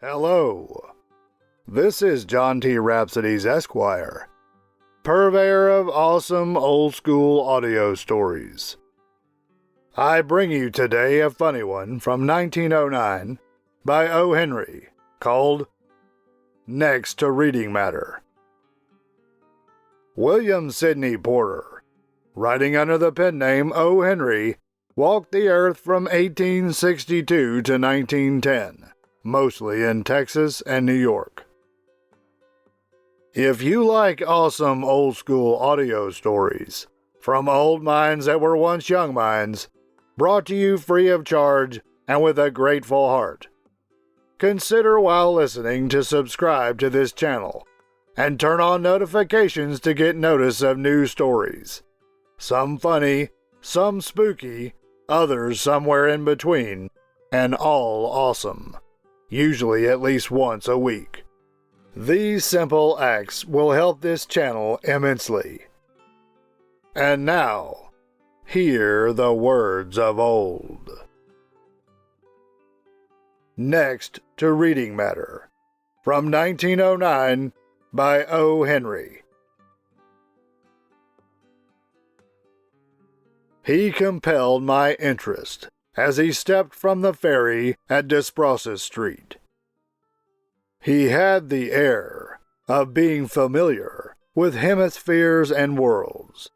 Hello. This is John T. Rhapsodes, Esquire, purveyor of awesome old-school audio stories. I bring you today a funny one from 1909 by O. Henry, called Next to Reading Matter. William Sidney Porter, writing under the pen name O. Henry, walked the earth from 1862 to 1910. Mostly in Texas and New York. If you like awesome old-school audio stories from old minds that were once young minds, brought to you free of charge and with a grateful heart, consider while listening to subscribe to this channel and turn on notifications to get notice of new stories. Some funny, some spooky, others somewhere in between, and all awesome. Usually at least once a week. These simple acts will help this channel immensely. And now, hear the words of old. Next to Reading Matter, from 1909 by O. Henry. He compelled my interest as he stepped from the ferry at Desbrosses Street. He had the air of being familiar with hemispheres and worlds,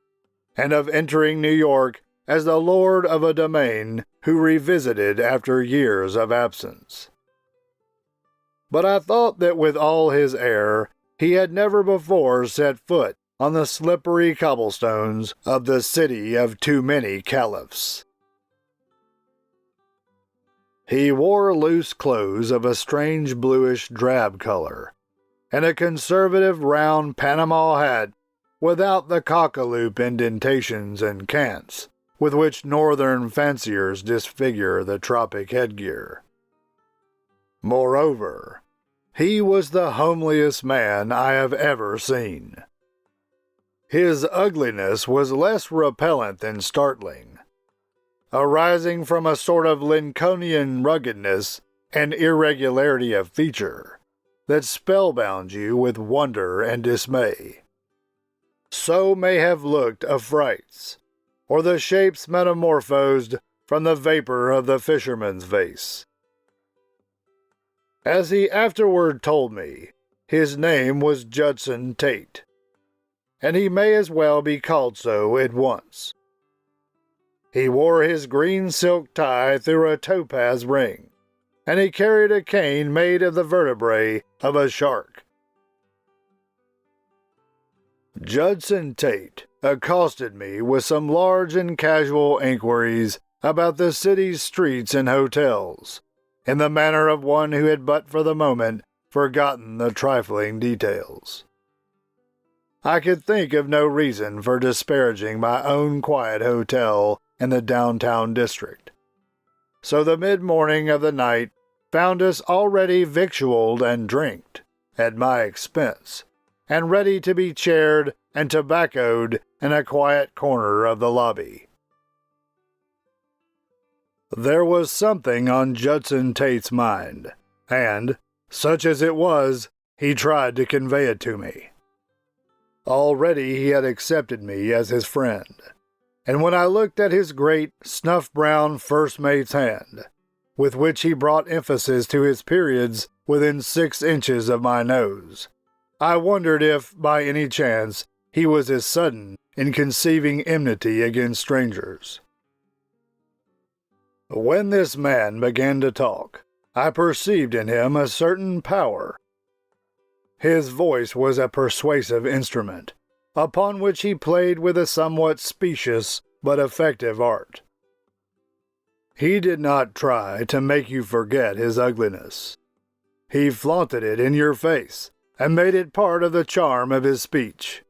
and of entering New York as the lord of a domain who revisited after years of absence. But I thought that with all his air, he had never before set foot on the slippery cobblestones of the city of too many caliphs. He wore loose clothes of a strange bluish drab color, and a conservative round Panama hat without the cockaloop indentations and cants with which northern fanciers disfigure the tropic headgear. Moreover, he was the homeliest man I have ever seen. His ugliness was less repellent than startling, arising from a sort of Lincolnian ruggedness and irregularity of feature that spellbound you with wonder and dismay. So may have looked affrights, or the shapes metamorphosed from the vapor of the fisherman's vase. As he afterward told me, his name was Judson Tate, and he may as well be called so at once. He wore his green silk tie through a topaz ring, and he carried a cane made of the vertebrae of a shark. Judson Tate accosted me with some large and casual inquiries about the city's streets and hotels, in the manner of one who had but for the moment forgotten the trifling details. I could think of no reason for disparaging my own quiet hotel in the downtown district. So the mid-morning of the night found us already victualled and drinked, at my expense, and ready to be chaired and tobaccoed in a quiet corner of the lobby. There was something on Judson Tate's mind, and, such as it was, he tried to convey it to me. Already he had accepted me as his friend, and when I looked at his great, snuff-brown first mate's hand, with which he brought emphasis to his periods within 6 inches of my nose, I wondered if, by any chance, he was as sudden in conceiving enmity against strangers. When this man began to talk, I perceived in him a certain power. His voice was a persuasive instrument, upon which he played with a somewhat specious but effective art. He did not try to make you forget his ugliness. He flaunted it in your face, and made it part of the charm of his speech.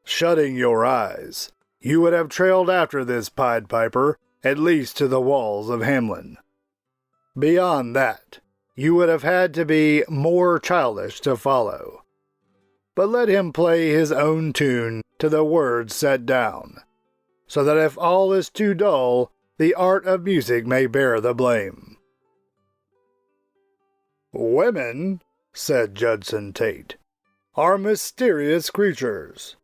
Shutting your eyes, you would have trailed after this Pied Piper at least to the walls of Hamelin. Beyond that, you would have had to be more childish to follow. But let him play his own tune to the words set down, so that if all is too dull, the art of music may bear the blame. Women, said Judson Tate, are mysterious creatures.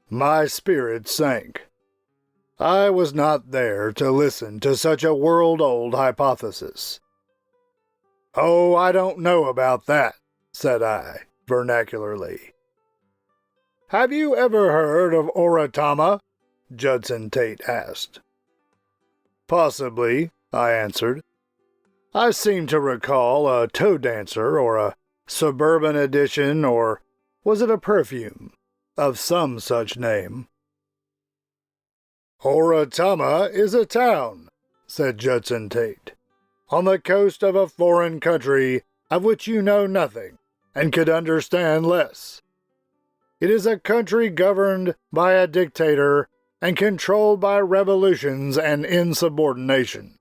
My spirit sank. I was not there to listen to such a world-old hypothesis. Oh, I don't know about that, said I, vernacularly. Have you ever heard of Oratama? Judson Tate asked. Possibly, I answered. I seem to recall a toe dancer or a suburban edition, or was it a perfume, of some such name. Oratama is a town, said Judson Tate, on the coast of a foreign country of which you know nothing and could understand less. It is a country governed by a dictator and controlled by revolutions and insubordination.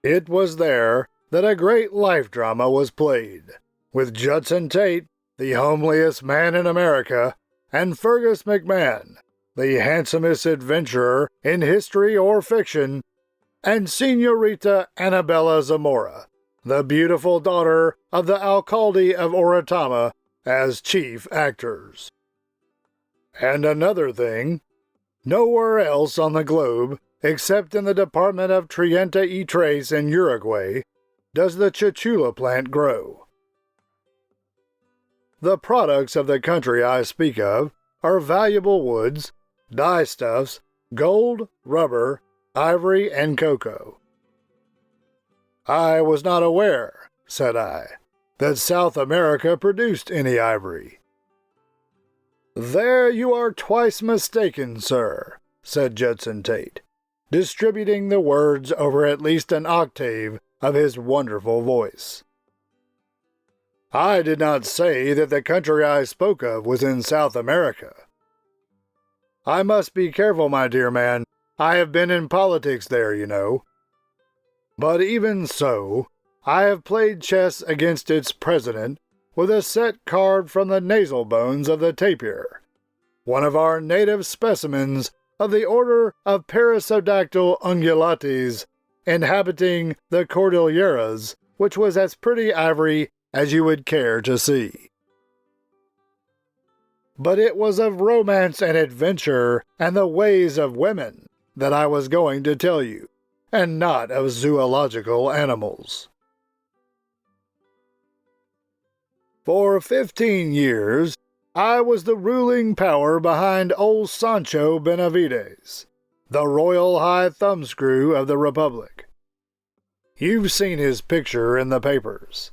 It was there that a great life drama was played, with Judson Tate, the homeliest man in America, and Fergus McMahon, the handsomest adventurer in history or fiction, and Senorita Annabella Zamora, the beautiful daughter of the alcalde of Oratama, as chief actors. And another thing, nowhere else on the globe, except in the department of Trienta y Tres in Uruguay, does the chichula plant grow. The products of the country I speak of are valuable woods, dyestuffs, gold, rubber, ivory, and cocoa. I was not aware, said I, that South America produced any ivory. There you are twice mistaken, sir, said Judson Tate, distributing the words over at least an octave of his wonderful voice. I did not say that the country I spoke of was in South America. I must be careful, my dear man. I have been in politics there, you know. But even so, I have played chess against its president with a set card from the nasal bones of the tapir, one of our native specimens of the order of Perissodactyl ungulates, inhabiting the Cordilleras, which was as pretty ivory as you would care to see. But it was of romance and adventure and the ways of women that I was going to tell you, and not of zoological animals. For 15 years, I was the ruling power behind old Sancho Benavides, the royal high thumbscrew of the Republic. You've seen his picture in the papers.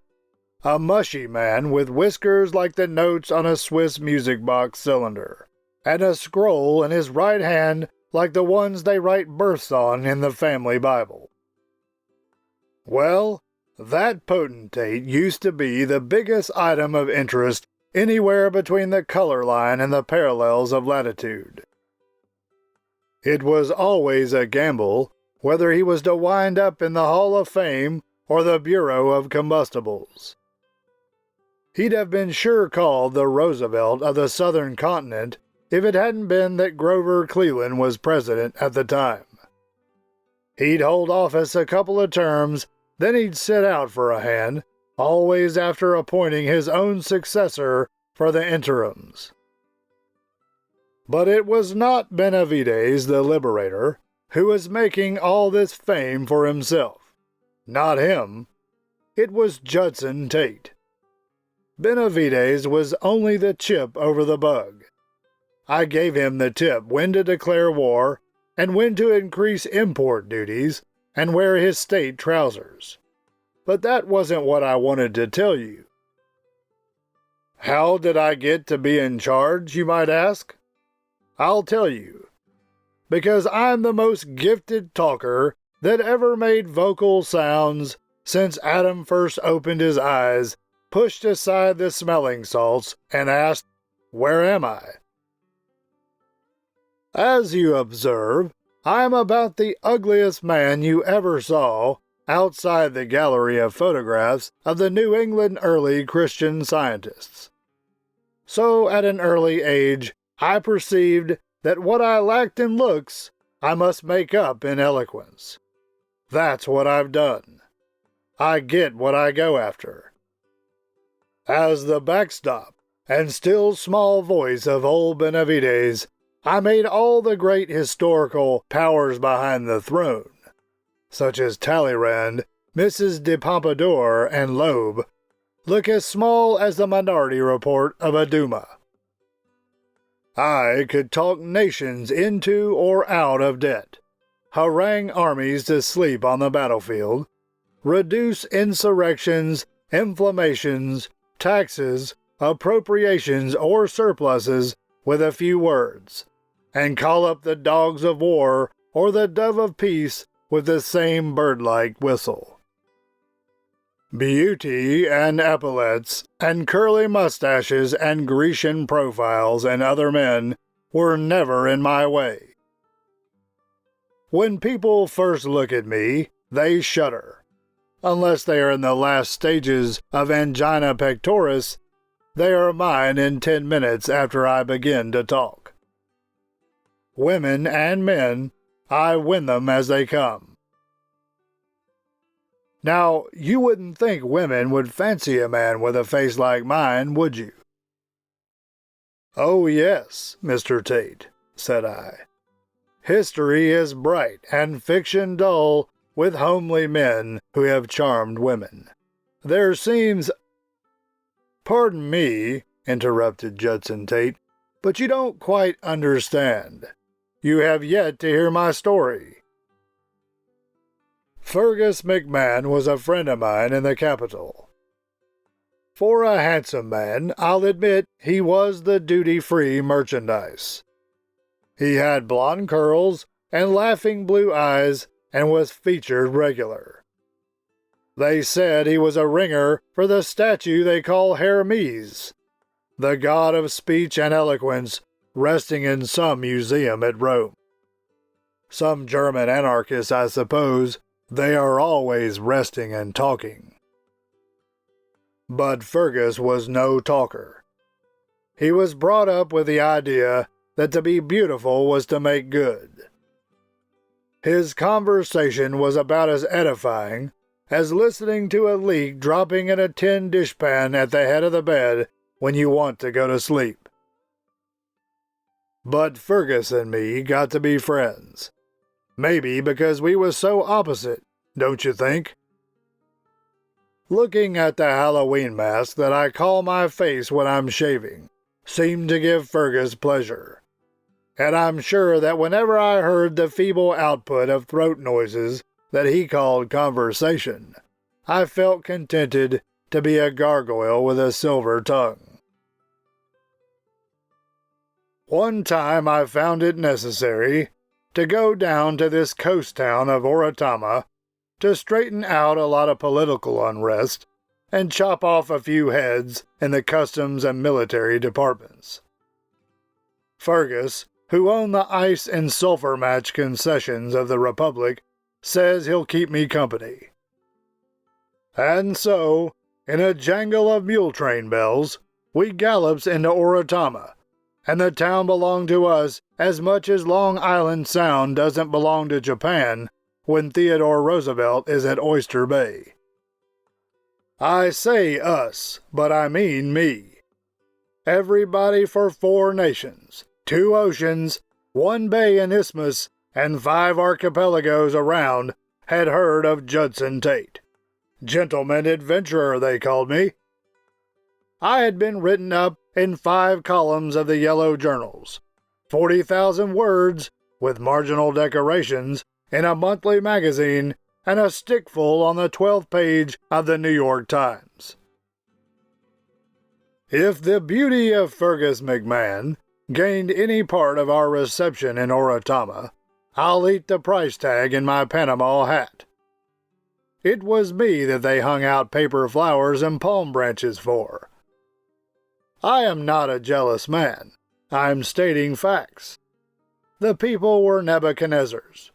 A mushy man with whiskers like the notes on a Swiss music box cylinder, and a scroll in his right hand like the ones they write births on in the family Bible. Well, that potentate used to be the biggest item of interest anywhere between the color line and the parallels of latitude. It was always a gamble whether he was to wind up in the Hall of Fame or the Bureau of Combustibles. He'd have been sure called the Roosevelt of the Southern Continent if it hadn't been that Grover Cleveland was president at the time. He'd hold office a couple of terms, then he'd sit out for a hand, always after appointing his own successor for the interims. But it was not Benavides the Liberator who was making all this fame for himself. Not him. It was Judson Tate. Benavides was only the chip over the bug. I gave him the tip when to declare war and when to increase import duties and wear his state trousers. But that wasn't what I wanted to tell you. How did I get to be in charge, you might ask? I'll tell you. Because I'm the most gifted talker that ever made vocal sounds since Adam first opened his eyes, pushed aside the smelling salts, and asked, "Where am I?" As you observe, I am about the ugliest man you ever saw outside the gallery of photographs of the New England early Christian Scientists. So at an early age, I perceived that what I lacked in looks, I must make up in eloquence. That's what I've done. I get what I go after. As the backstop and still small voice of old Benavides, I made all the great historical powers behind the throne, such as Talleyrand, Mrs. de Pompadour, and Loeb, look as small as the minority report of a Duma. I could talk nations into or out of debt, harangue armies to sleep on the battlefield, reduce insurrections, inflammations, taxes, appropriations, or surpluses with a few words, and call up the dogs of war or the dove of peace with the same bird-like whistle. Beauty and epaulets and curly mustaches and Grecian profiles and other men were never in my way. When people first look at me, they shudder. Unless they are in the last stages of angina pectoris, they are mine in 10 minutes after I begin to talk. Women and men, I win them as they come. Now, you wouldn't think women would fancy a man with a face like mine, would you? Oh, yes, Mr. Tate, said I. History is bright and fiction dull with homely men who have charmed women. There seems— Pardon me, interrupted Judson Tate, but you don't quite understand. You have yet to hear my story. Fergus McMahon was a friend of mine in the capital. For a handsome man, I'll admit he was the duty-free merchandise. He had blonde curls and laughing blue eyes and was featured regular. They said he was a ringer for the statue they call Hermes, the god of speech and eloquence resting in some museum at Rome. Some German anarchists, I suppose. They are always resting and talking. But Fergus was no talker. He was brought up with the idea that to be beautiful was to make good. His conversation was about as edifying as listening to a leak dropping in a tin dishpan at the head of the bed when you want to go to sleep. But Fergus and me got to be friends. Maybe because we was so opposite, don't you think? Looking at the Halloween mask that I call my face when I'm shaving seemed to give Fergus pleasure. And I'm sure that whenever I heard the feeble output of throat noises that he called conversation, I felt contented to be a gargoyle with a silver tongue. One time I found it necessary to go down to this coast town of Oratama to straighten out a lot of political unrest and chop off a few heads in the customs and military departments. Fergus, who owned the ice and sulfur match concessions of the Republic, says he'll keep me company. And so, in a jangle of mule train bells, we gallops into Oratama, and the town belonged to us as much as Long Island Sound doesn't belong to Japan when Theodore Roosevelt is at Oyster Bay. I say us, but I mean me. Everybody for 4 nations, 2 oceans, 1 bay and isthmus, and 5 archipelagos around had heard of Judson Tate. Gentleman adventurer, they called me. I had been written up in 5 columns of the yellow journals, 40,000 words, with marginal decorations, in a monthly magazine, and a stickful on the 12th page of the New York Times. If the beauty of Fergus McMahon gained any part of our reception in Oratama, I'll eat the price tag in my Panama hat. It was me that they hung out paper flowers and palm branches for. I am not a jealous man. I'm stating facts. The people were Nebuchadnezzars.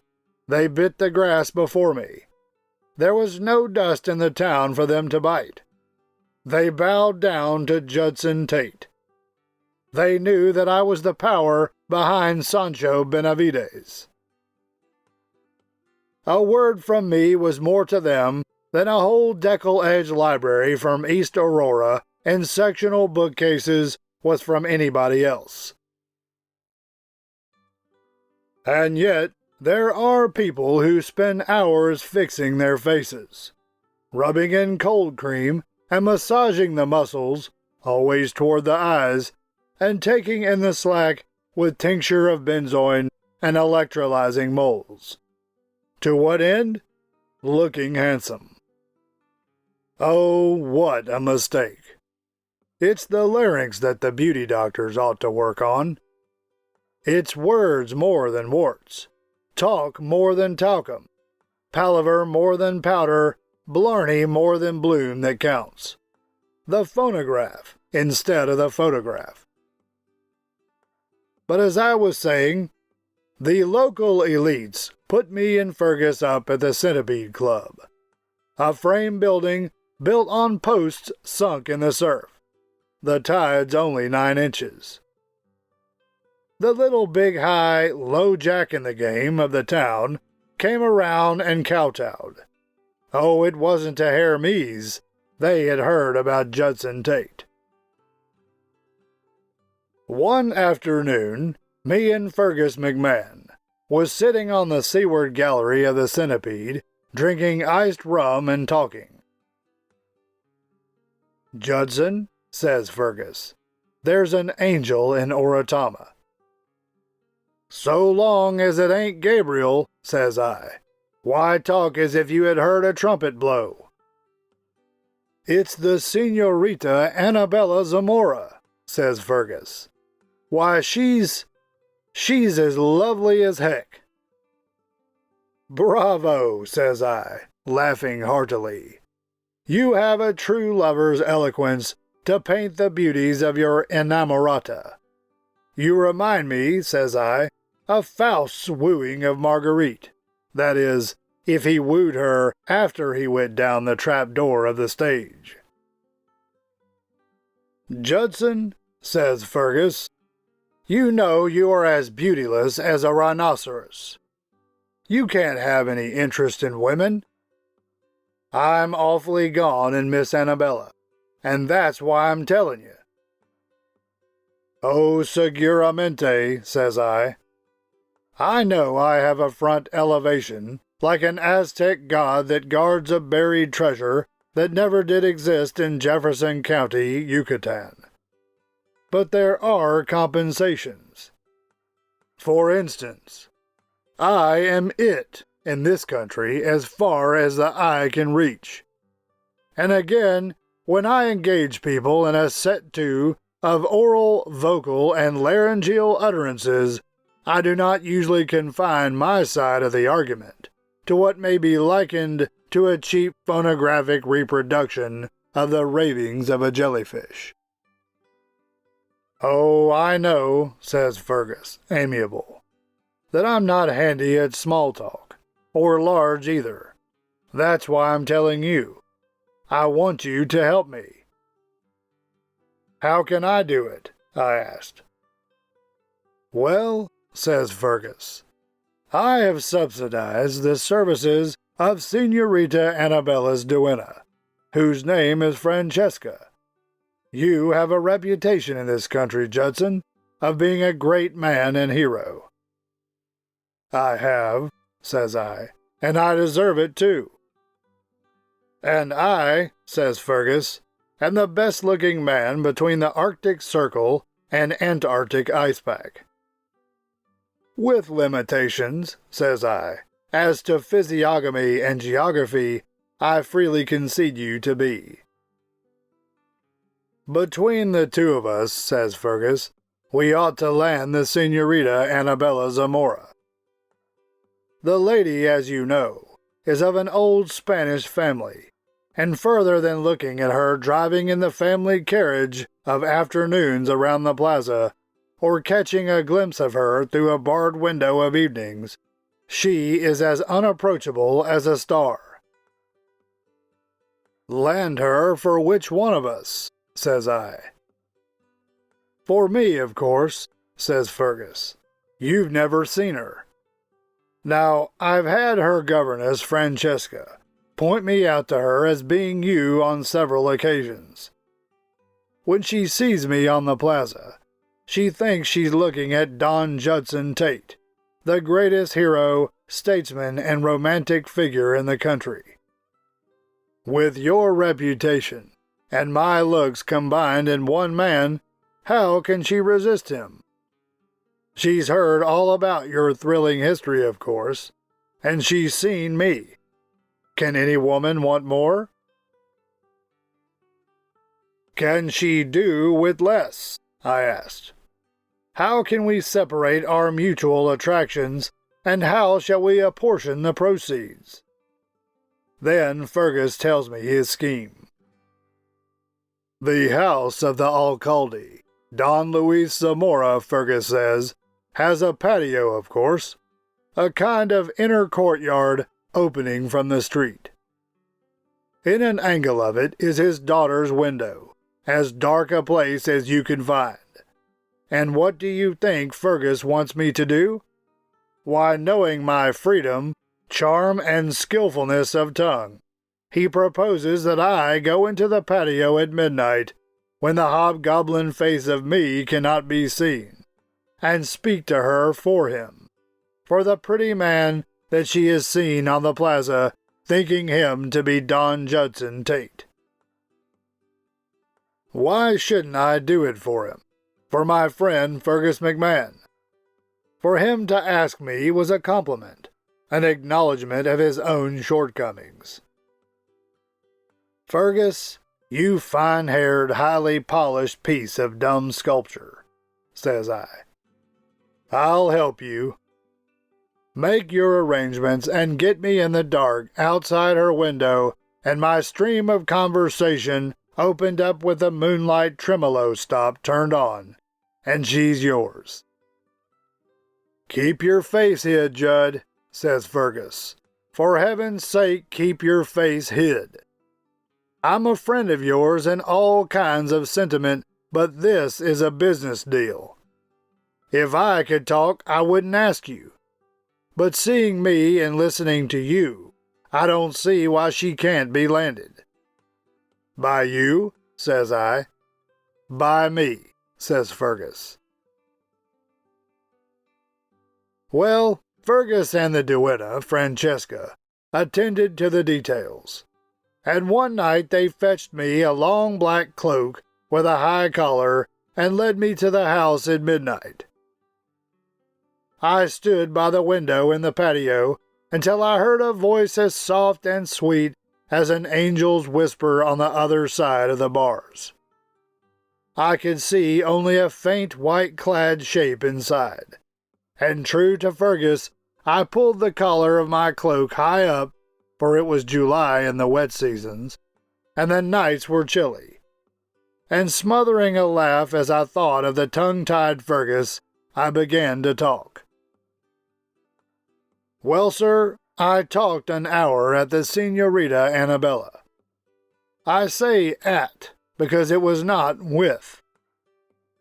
They bit the grass before me. There was no dust in the town for them to bite. They bowed down to Judson Tate. They knew that I was the power behind Sancho Benavides. A word from me was more to them than a whole decal-edge library from East Aurora and sectional bookcases was from anybody else. And yet, there are people who spend hours fixing their faces, rubbing in cold cream and massaging the muscles, always toward the eyes, and taking in the slack with tincture of benzoin and electrolyzing moles. To what end? Looking handsome. Oh, what a mistake. It's the larynx that the beauty doctors ought to work on. It's words more than warts, talk more than talcum, palaver more than powder, blarney more than bloom that counts. The phonograph instead of the photograph. But as I was saying, the local elites put me and Fergus up at the Centipede Club, a frame building built on posts sunk in the surf. The tide's only 9 inches. The little big high, low jack in the game of the town came around and kowtowed. Oh, it wasn't to Hermes. They had heard about Judson Tate. One afternoon, me and Fergus McMahon was sitting on the seaward gallery of the Centipede, drinking iced rum and talking. "Judson," says Fergus, "there's an angel in Oratama." "So long as it ain't Gabriel," says I. "Why talk as if you had heard a trumpet blow?" "It's the Senorita Annabella Zamora," says Fergus. "Why, she's as lovely as heck." "Bravo," says I, laughing heartily. "You have a true lover's eloquence to paint the beauties of your inamorata. You remind me," says I, "of Faust's wooing of Marguerite. That is, if he wooed her after he went down the trap door of the stage." "Judson," says Fergus, "you know you are as beautyless as a rhinoceros. You can't have any interest in women." "I'm awfully gone in Miss Annabella, and that's why I'm telling you." "Oh, seguramente," says I. "I know I have a front elevation, like an Aztec god that guards a buried treasure that never did exist in Jefferson County, Yucatan. But there are compensations. For instance, I am it in this country as far as the eye can reach. And again, when I engage people in a set to of oral, vocal, and laryngeal utterances, I do not usually confine my side of the argument to what may be likened to a cheap phonographic reproduction of the ravings of a jellyfish." "Oh, I know," says Fergus, amiable, "that I'm not handy at small talk, or large either. That's why I'm telling you. I want you to help me." "How can I do it?" I asked. "Well," says Fergus, "I have subsidized the services of Senorita Annabella's duenna, whose name is Francesca. You have a reputation in this country, Judson, of being a great man and hero." "I have," says I, "and I deserve it too." "And I," says Fergus, "am the best-looking man between the Arctic Circle and Antarctic ice pack." "With limitations," says I, "as to physiognomy and geography, I freely concede you to be." "Between the two of us," says Fergus, "we ought to land the Senorita Annabella Zamora. The lady, as you know, is of an old Spanish family, and further than looking at her driving in the family carriage of afternoons around the plaza, or catching a glimpse of her through a barred window of evenings, she is as unapproachable as a star." "Land her for which one of us?" says I. "For me, of course," says Fergus. "You've never seen her. Now, I've had her governess, Francesca, point me out to her as being you on several occasions. When she sees me on the plaza, she thinks she's looking at Don Judson Tate, the greatest hero, statesman, and romantic figure in the country. With your reputation and my looks combined in one man, how can she resist him? She's heard all about your thrilling history, of course, and she's seen me. Can any woman want more? Can she do with less? I asked. How can we separate our mutual attractions, and how shall we apportion the proceeds? Then Fergus tells me his scheme. The house of the alcalde, Don Luis Zamora, Fergus says, has a patio, of course, a kind of inner courtyard opening from the street. In an angle of it is his daughter's window, as dark a place as you can find. And what do you think Fergus wants me to do? Why, knowing my freedom, charm, and skillfulness of tongue, he proposes that I go into the patio at midnight, when the hobgoblin face of me cannot be seen, and speak to her for him, for the pretty man that she has seen on the plaza, thinking him to be Don Judson Tate. Why shouldn't I do it for him? For my friend Fergus McMahon. For him to ask me was a compliment, an acknowledgment of his own shortcomings. Fergus, you fine-haired, highly polished piece of dumb sculpture, says I. I'll help you. Make your arrangements and get me in the dark outside her window and my stream of conversation opened up with the moonlight tremolo stop turned on, and she's yours. Keep your face hid, Judd, says Fergus. For heaven's sake, keep your face hid. I'm a friend of yours in all kinds of sentiment, but this is a business deal. If I could talk, I wouldn't ask you. But seeing me and listening to you, I don't see why she can't be landed. By you, says I. By me, says Fergus. Well, Fergus and the duenna, Francesca, attended to the details, and one night they fetched me a long black cloak with a high collar and led me to the house at midnight. I stood by the window in the patio until I heard a voice as soft and sweet as an angel's whisper on the other side of the bars. I could see only a faint white-clad shape inside, and true to Fergus, I pulled the collar of my cloak high up, for it was July in the wet seasons, and the nights were chilly. And smothering a laugh as I thought of the tongue-tied Fergus, I began to talk. Well, sir, I talked an hour at the Senorita Annabella. I say at, because it was not with.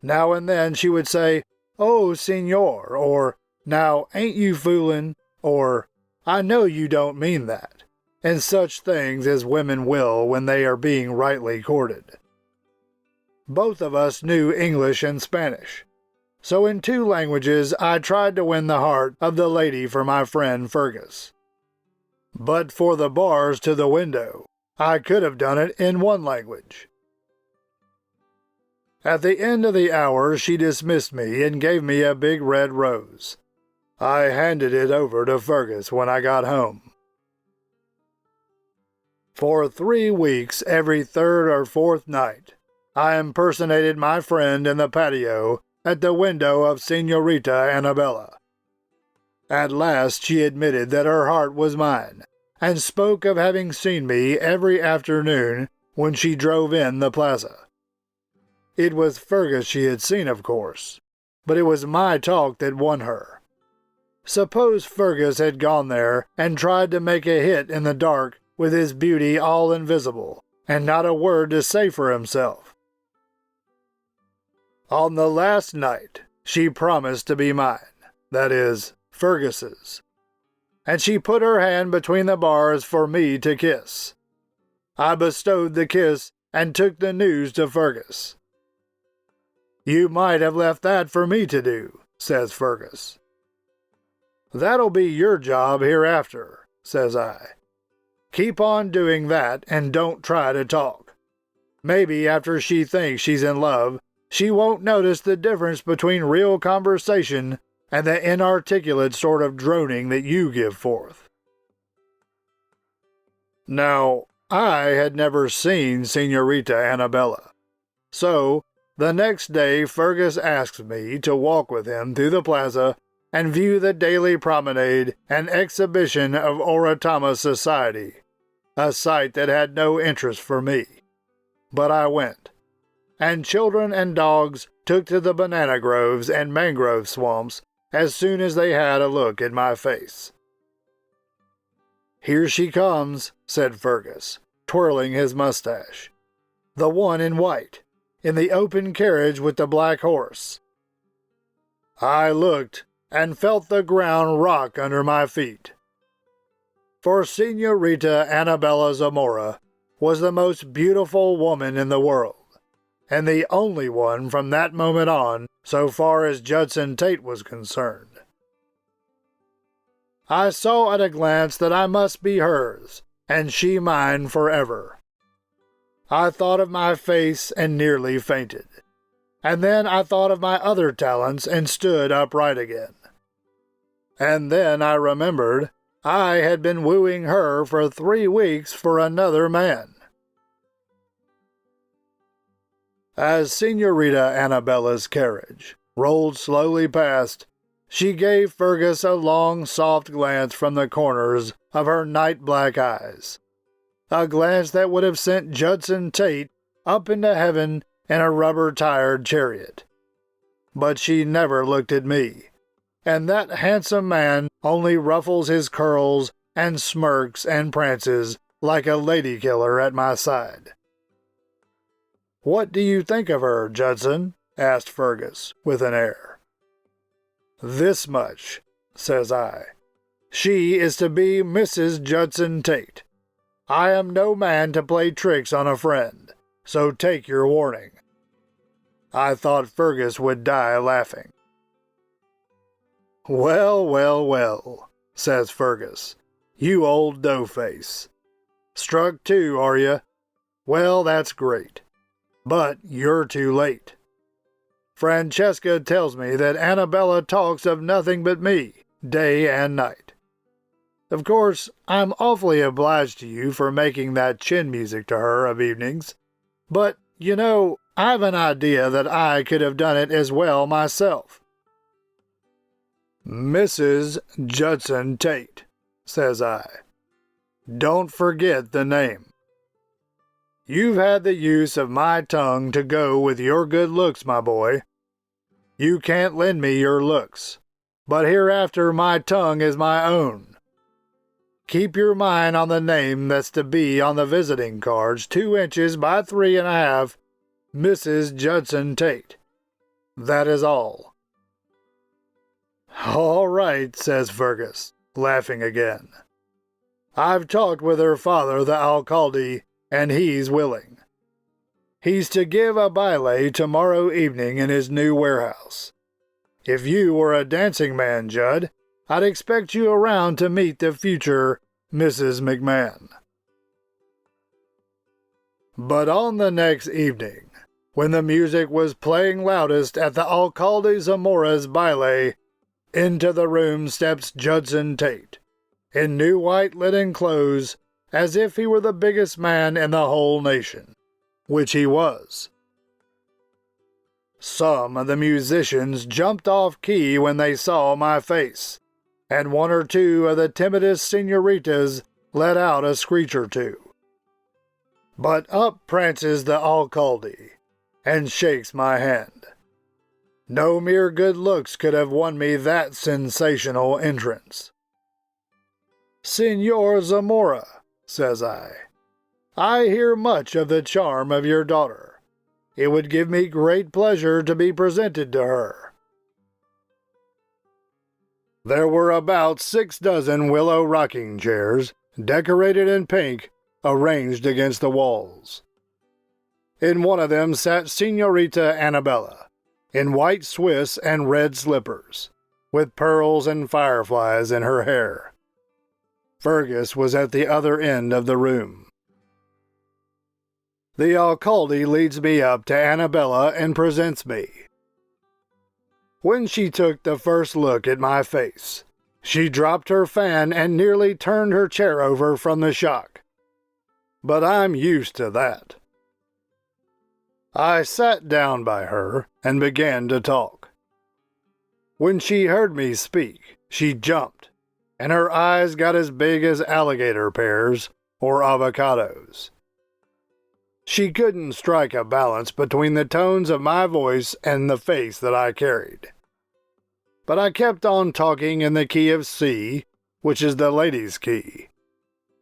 Now and then she would say, "Oh, senor," or "Now, ain't you foolin'," or "I know you don't mean that," and such things as women will when they are being rightly courted. Both of us knew English and Spanish, so in two languages I tried to win the heart of the lady for my friend Fergus. But for the bars to the window, I could have done it in one language. At the end of the hour she dismissed me and gave me a big red rose. I handed it over to Fergus when I got home. For 3 weeks, every third or fourth night, I impersonated my friend in the patio at the window of Senorita Annabella. At last she admitted that her heart was mine, and spoke of having seen me every afternoon when she drove in the plaza. It was Fergus she had seen, of course, but it was my talk that won her. Suppose Fergus had gone there and tried to make a hit in the dark with his beauty all invisible, and not a word to say for himself. On the last night, she promised to be mine, that is, Fergus's. and she put her hand between the bars for me to kiss. I bestowed the kiss and took the news to Fergus. "You might have left that for me to do," says Fergus. "That'll be your job hereafter," says I. "Keep on doing that and don't try to talk. Maybe after she thinks she's in love, she won't notice the difference between real conversation and the inarticulate sort of droning that you give forth." Now, I had never seen Señorita Annabella, so the next day Fergus asked me to walk with him through the plaza and view the daily promenade and exhibition of Oratama society, a sight that had no interest for me. But I went, and children and dogs took to the banana groves and mangrove swamps as soon as they had a look at my face. "Here she comes," said Fergus, twirling his mustache. "The one in white, in the open carriage with the black horse." I looked and felt the ground rock under my feet. For Señorita Annabella Zamora was the most beautiful woman in the world, and the only one from that moment on, so far as Judson Tate was concerned. I saw at a glance that I must be hers, and she mine forever. I thought of my face and nearly fainted, and then I thought of my other talents and stood upright again. And then I remembered I had been wooing her for 3 weeks for another man. As Señorita Annabella's carriage rolled slowly past, she gave Fergus a long, soft glance from the corners of her night-black eyes, a glance that would have sent Judson Tate up into heaven in a rubber-tired chariot. But she never looked at me, and that handsome man only ruffles his curls and smirks and prances like a lady-killer at my side. "What do you think of her, Judson?" asked Fergus, with an air. "This much," says I. "She is to be Mrs. Judson Tate. I am no man to play tricks on a friend, so take your warning." I thought Fergus would die laughing. "Well, well, well," says Fergus, "you old dough-face. Struck too, are you? Well, that's great. But you're too late. Francesca tells me that Annabella talks of nothing but me, day and night. Of course, I'm awfully obliged to you for making that chin music to her of evenings, but, you know, I've an idea that I could have done it as well myself." "Mrs. Judson Tate," says I. "Don't forget the name. You've had the use of my tongue to go with your good looks, my boy. You can't lend me your looks, but hereafter my tongue is my own. Keep your mind on the name that's to be on the visiting cards, 2 inches by 3.5, Mrs. Judson Tate. That is all." "All right," says Fergus, laughing again. "I've talked with her father, the alcalde, and he's willing. He's to give a baile tomorrow evening in his new warehouse. If you were a dancing man, Judd, I'd expect you around to meet the future Mrs. McMahon." But on the next evening, when the music was playing loudest at the Alcalde Zamora's baile, into the room steps Judson Tate, in new white linen clothes, as if he were the biggest man in the whole nation, which he was. Some of the musicians jumped off key when they saw my face, and 1 or 2 of the timidest señoritas let out a screech or 2. But up prances the alcalde, and shakes my hand. No mere good looks could have won me that sensational entrance. "Señor Zamora," says I hear much of the charm of your daughter. It would give me great pleasure to be presented to her." There were about 6 dozen willow rocking chairs, decorated in pink, arranged against the walls. In one of them sat Señorita Annabella, in white Swiss and red slippers, with pearls and fireflies in her hair. Fergus was at the other end of the room. The alcalde leads me up to Annabella and presents me. When she took the first look at my face, she dropped her fan and nearly turned her chair over from the shock. But I'm used to that. I sat down by her and began to talk. When she heard me speak, she jumped, and her eyes got as big as alligator pears or avocados. She couldn't strike a balance between the tones of my voice and the face that I carried. But I kept on talking in the key of C, which is the lady's key.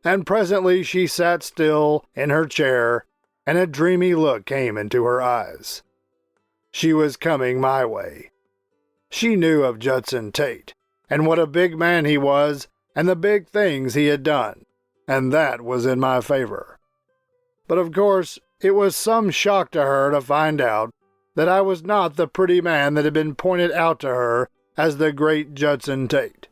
And presently she sat still in her chair, and a dreamy look came into her eyes. She was coming my way. She knew of Judson Tate, and what a big man he was, and the big things he had done, and that was in my favor. But of course, it was some shock to her to find out that I was not the pretty man that had been pointed out to her as the great Judson Tate.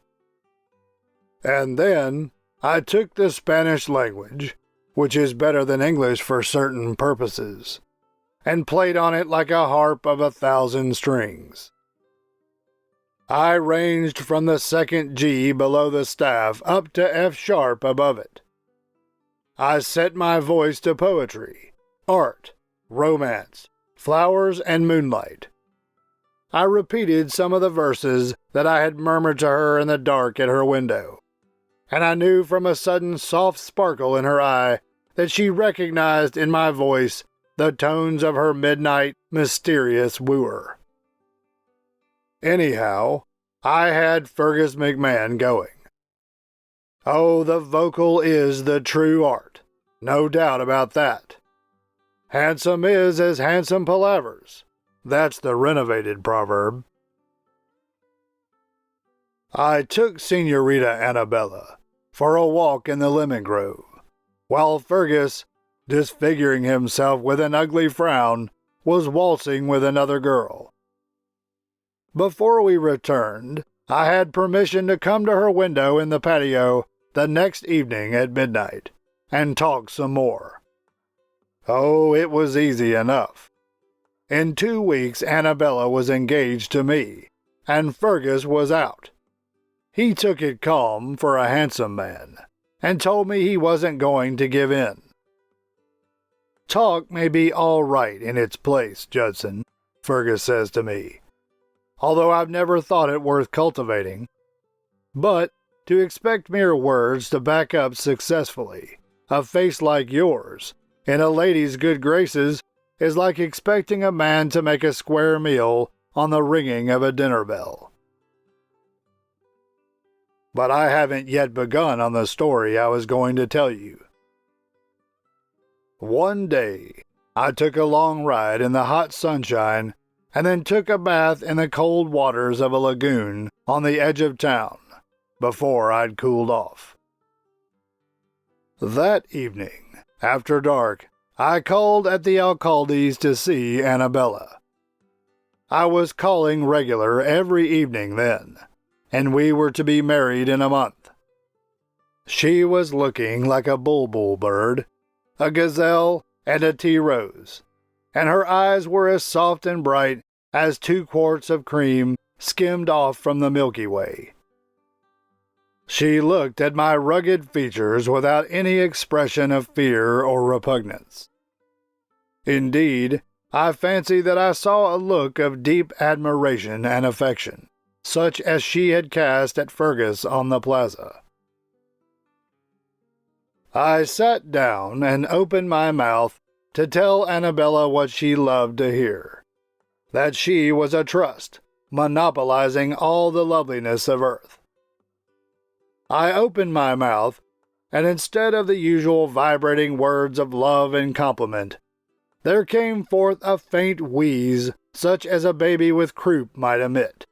And then I took the Spanish language, which is better than English for certain purposes, and played on it like a harp of 1,000 strings. I ranged from the second G below the staff up to F sharp above it. I set my voice to poetry, art, romance, flowers, and moonlight. I repeated some of the verses that I had murmured to her in the dark at her window, and I knew from a sudden soft sparkle in her eye that she recognized in my voice the tones of her midnight mysterious wooer. Anyhow, I had Fergus McMahon going. Oh, the vocal is the true art, no doubt about that. Handsome is as handsome palavers. That's the renovated proverb. I took Señorita Annabella for a walk in the lemon grove, while Fergus, disfiguring himself with an ugly frown, was waltzing with another girl. Before we returned, I had permission to come to her window in the patio the next evening at midnight, and talk some more. Oh, it was easy enough. In 2 weeks Annabella was engaged to me, and Fergus was out. He took it calm for a handsome man, and told me he wasn't going to give in. Talk may be all right in its place, Judson, Fergus says to me, although I've never thought it worth cultivating. But to expect mere words to back up successfully a face like yours in a lady's good graces is like expecting a man to make a square meal on the ringing of a dinner bell. But I haven't yet begun on the story I was going to tell you. One day, I took a long ride in the hot sunshine and then took a bath in the cold waters of a lagoon on the edge of town before I'd cooled off. That evening, after dark, I called at the alcalde's to see Annabella. I was calling regular every evening then, and we were to be married in a month. She was looking like a bulbul bird, a gazelle, and a tea rose, and her eyes were as soft and bright as 2 quarts of cream skimmed off from the Milky Way. She looked at my rugged features without any expression of fear or repugnance. Indeed, I fancy that I saw a look of deep admiration and affection, such as she had cast at Fergus on the plaza. I sat down and opened my mouth to tell Annabella what she loved to hear, that she was a trust, monopolizing all the loveliness of earth. I opened my mouth, and instead of the usual vibrating words of love and compliment, there came forth a faint wheeze such as a baby with croup might emit.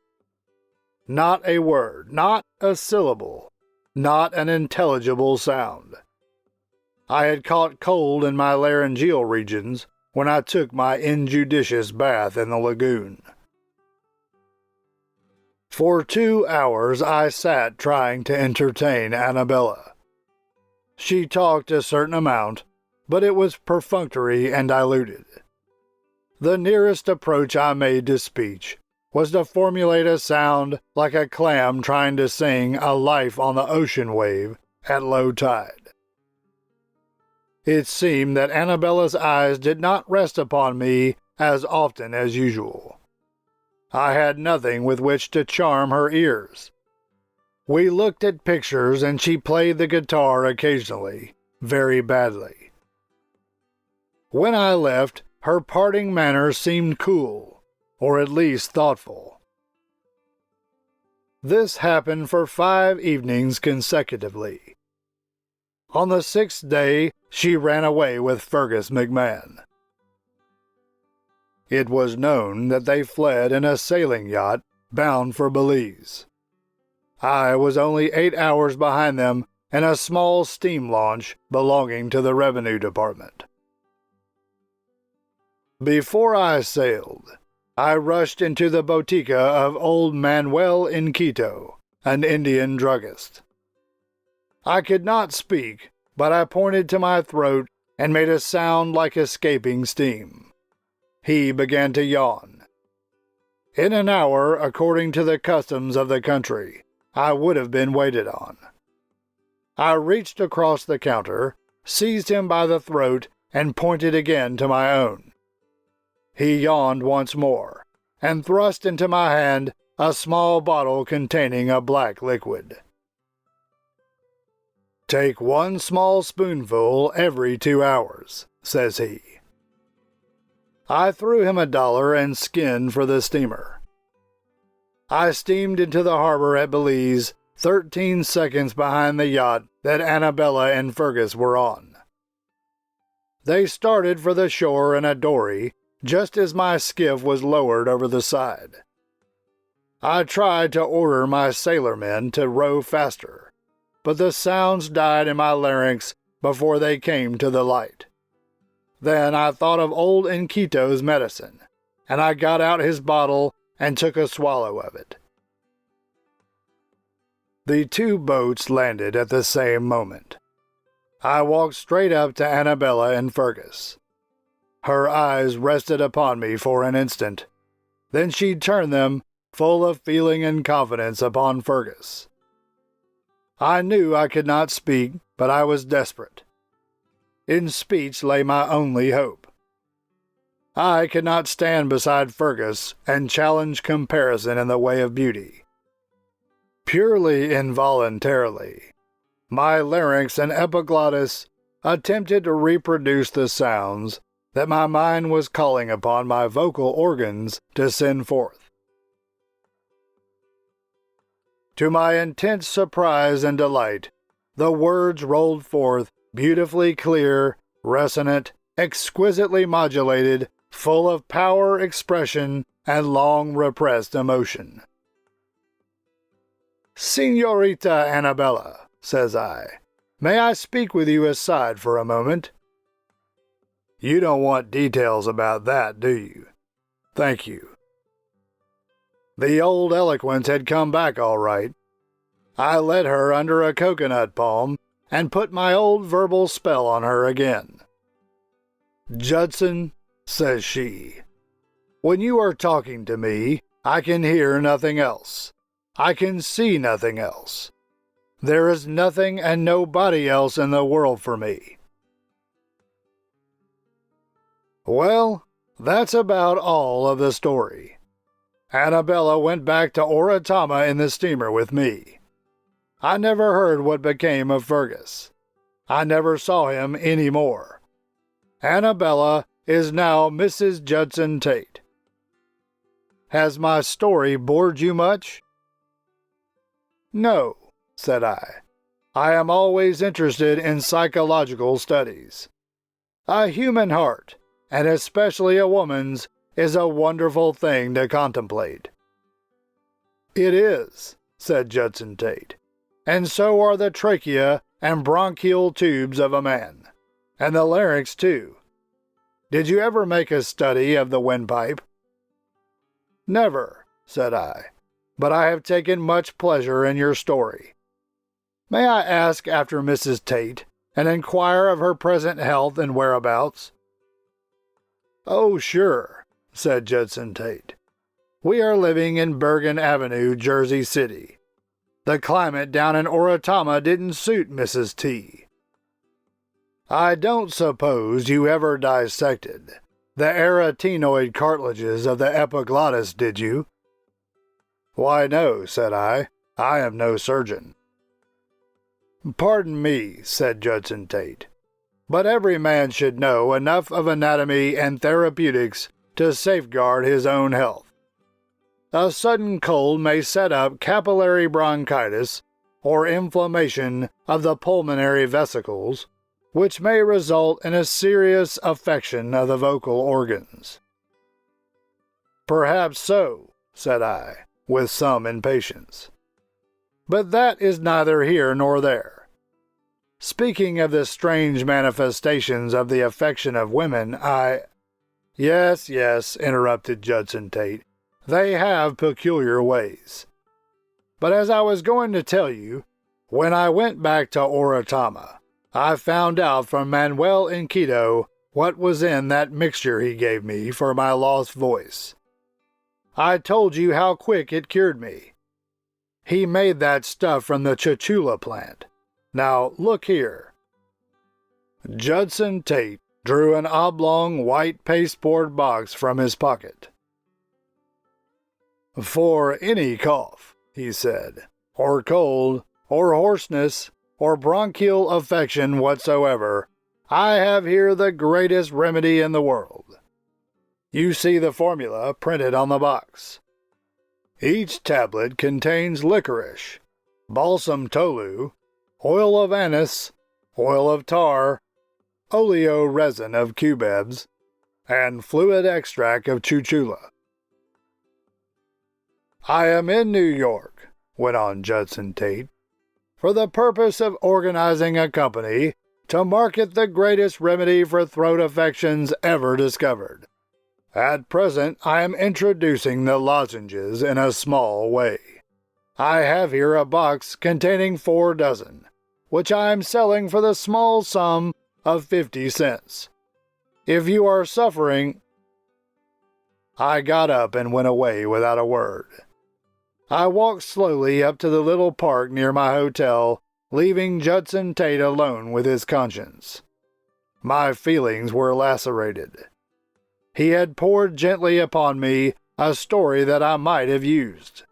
Not a word, not a syllable, not an intelligible sound. I had caught cold in my laryngeal regions when I took my injudicious bath in the lagoon. For 2 hours I sat trying to entertain Annabella. She talked a certain amount, but it was perfunctory and diluted. The nearest approach I made to speech was to formulate a sound like a clam trying to sing a life on the ocean wave at low tide. It seemed that Annabella's eyes did not rest upon me as often as usual. I had nothing with which to charm her ears. We looked at pictures and she played the guitar occasionally, very badly. When I left, her parting manner seemed cool, or at least thoughtful. This happened for 5 evenings consecutively. On the 6th day, she ran away with Fergus McMahon. It was known that they fled in a sailing yacht bound for Belize. I was only 8 hours behind them in a small steam launch belonging to the Revenue Department. Before I sailed, I rushed into the botica of old Manuel in Quito, an Indian druggist. I could not speak, but I pointed to my throat and made a sound like escaping steam. He began to yawn. In an hour, according to the customs of the country, I would have been waited on. I reached across the counter, seized him by the throat, and pointed again to my own. He yawned once more, and thrust into my hand a small bottle containing a black liquid. "Take 1 small spoonful every 2 hours," says he. I threw him $1 and skinned for the steamer. I steamed into the harbor at Belize 13 seconds behind the yacht that Annabella and Fergus were on. They started for the shore in a dory just as my skiff was lowered over the side. I tried to order my sailormen to row faster, but the sounds died in my larynx before they came to the light. Then I thought of old Enquito's medicine, and I got out his bottle and took a swallow of it. The 2 boats landed at the same moment. I walked straight up to Annabella and Fergus. Her eyes rested upon me for an instant. Then she turned them, full of feeling and confidence, upon Fergus. I knew I could not speak, but I was desperate. In speech lay my only hope. I could not stand beside Fergus and challenge comparison in the way of beauty. Purely involuntarily, my larynx and epiglottis attempted to reproduce the sounds that my mind was calling upon my vocal organs to send forth. To my intense surprise and delight, the words rolled forth beautifully clear, resonant, exquisitely modulated, full of power, expression, and long-repressed emotion. "Señorita Annabella," says I, "may I speak with you aside for a moment?" "You don't want details about that, do you?" "Thank you." The old eloquence had come back all right. I led her under a coconut palm and put my old verbal spell on her again. "Judson," says she, "when you are talking to me, I can hear nothing else. I can see nothing else. There is nothing and nobody else in the world for me." Well, that's about all of the story. Annabella went back to Oratama in the steamer with me. I never heard what became of Fergus. I never saw him any more. Annabella is now Mrs. Judson Tate. Has my story bored you much? "No," said I. "I am always interested in psychological studies. A human heart, and especially a woman's, is a wonderful thing to contemplate." "It is," said Judson Tate, "and so are the trachea and bronchial tubes of a man, and the larynx too. Did you ever make a study of the windpipe?" "Never," said I, "but I have taken much pleasure in your story. May I ask after Mrs. Tate and inquire of her present health and whereabouts?" "Oh, sure," said Judson Tate. "We are living in Bergen Avenue, Jersey City. The climate down in Oratama didn't suit Mrs. T. I don't suppose you ever dissected the arytenoid cartilages of the epiglottis, did you?" "Why, no," said I. "I am no surgeon." "Pardon me," said Judson Tate, "but every man should know enough of anatomy and therapeutics to safeguard his own health. A sudden cold may set up capillary bronchitis or inflammation of the pulmonary vesicles, which may result in a serious affection of the vocal organs." "Perhaps so," said I, with some impatience. "But that is neither here nor there. Speaking of the strange manifestations of the affection of women, Yes, yes," interrupted Judson Tate. "They have peculiar ways. But as I was going to tell you, when I went back to Oratama, I found out from Manuel in Quito what was in that mixture he gave me for my lost voice. I told you how quick it cured me. He made that stuff from the chuchula plant. Now, look here." Judson Tate drew an oblong white pasteboard box from his pocket. "For any cough," he said, "or cold, or hoarseness, or bronchial affection whatsoever, I have here the greatest remedy in the world. You see the formula printed on the box. Each tablet contains licorice, balsam tolu, oil of anise, oil of tar, oleo resin of cubebs, and fluid extract of chuchula." "I am in New York," went on Judson Tate, "for the purpose of organizing a company to market the greatest remedy for throat affections ever discovered. At present I am introducing the lozenges in a small way. I have here a box containing 4 dozen, which I am selling for the small sum of 50 cents. If you are suffering—" I got up and went away without a word. I walked slowly up to the little park near my hotel, leaving Judson Tate alone with his conscience. My feelings were lacerated. He had poured gently upon me a story that I might have used.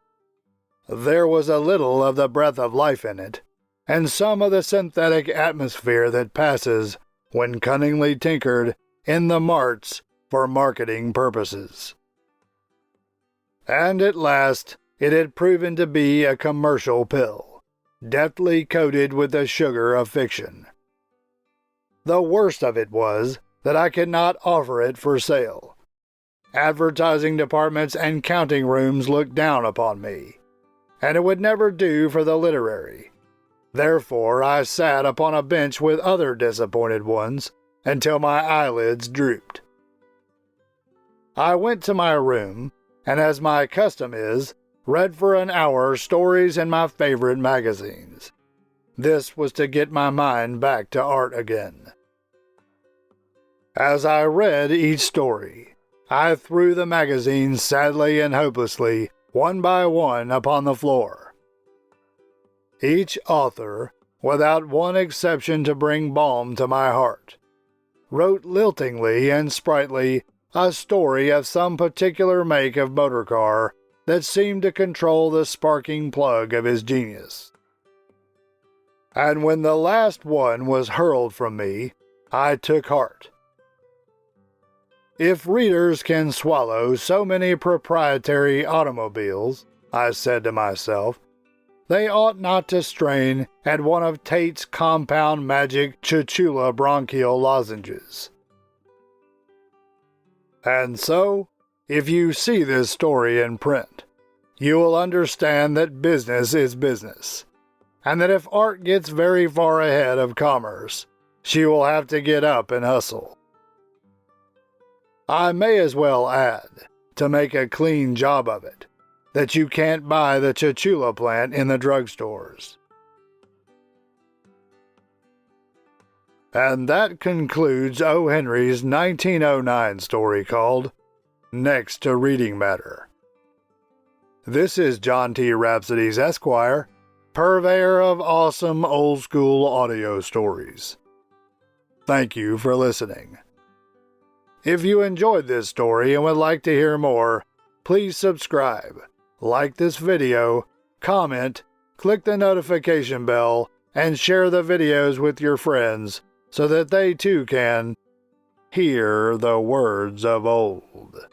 There was a little of the breath of life in it, and some of the synthetic atmosphere that passes, when cunningly tinkered, in the marts for marketing purposes. And at last it had proven to be a commercial pill, deftly coated with the sugar of fiction. The worst of it was that I could not offer it for sale. Advertising departments and counting rooms looked down upon me, and it would never do for the literary. Therefore I sat upon a bench with other disappointed ones until my eyelids drooped. I went to my room, and as my custom is, read for an hour stories in my favorite magazines. This was to get my mind back to art again. As I read each story, I threw the magazines sadly and hopelessly, one by one, upon the floor. Each author, without one exception to bring balm to my heart, wrote liltingly and sprightly a story of some particular make of motor car that seemed to control the sparking plug of his genius. And when the last one was hurled from me, I took heart. If readers can swallow so many proprietary automobiles, I said to myself, they ought not to strain at one of Tate's compound magic chuchula bronchial lozenges. And so, if you see this story in print, you will understand that business is business, and that if art gets very far ahead of commerce, she will have to get up and hustle. I may as well add, to make a clean job of it, that you can't buy the Chachula plant in the drugstores. And that concludes O. Henry's 1909 story called Next to Reading Matter. This is John T. Rhapsodies Esquire, purveyor of awesome old school audio stories. Thank you for listening. If you enjoyed this story and would like to hear more, please subscribe, like this video, comment, click the notification bell, and share the videos with your friends so that they too can hear the words of old.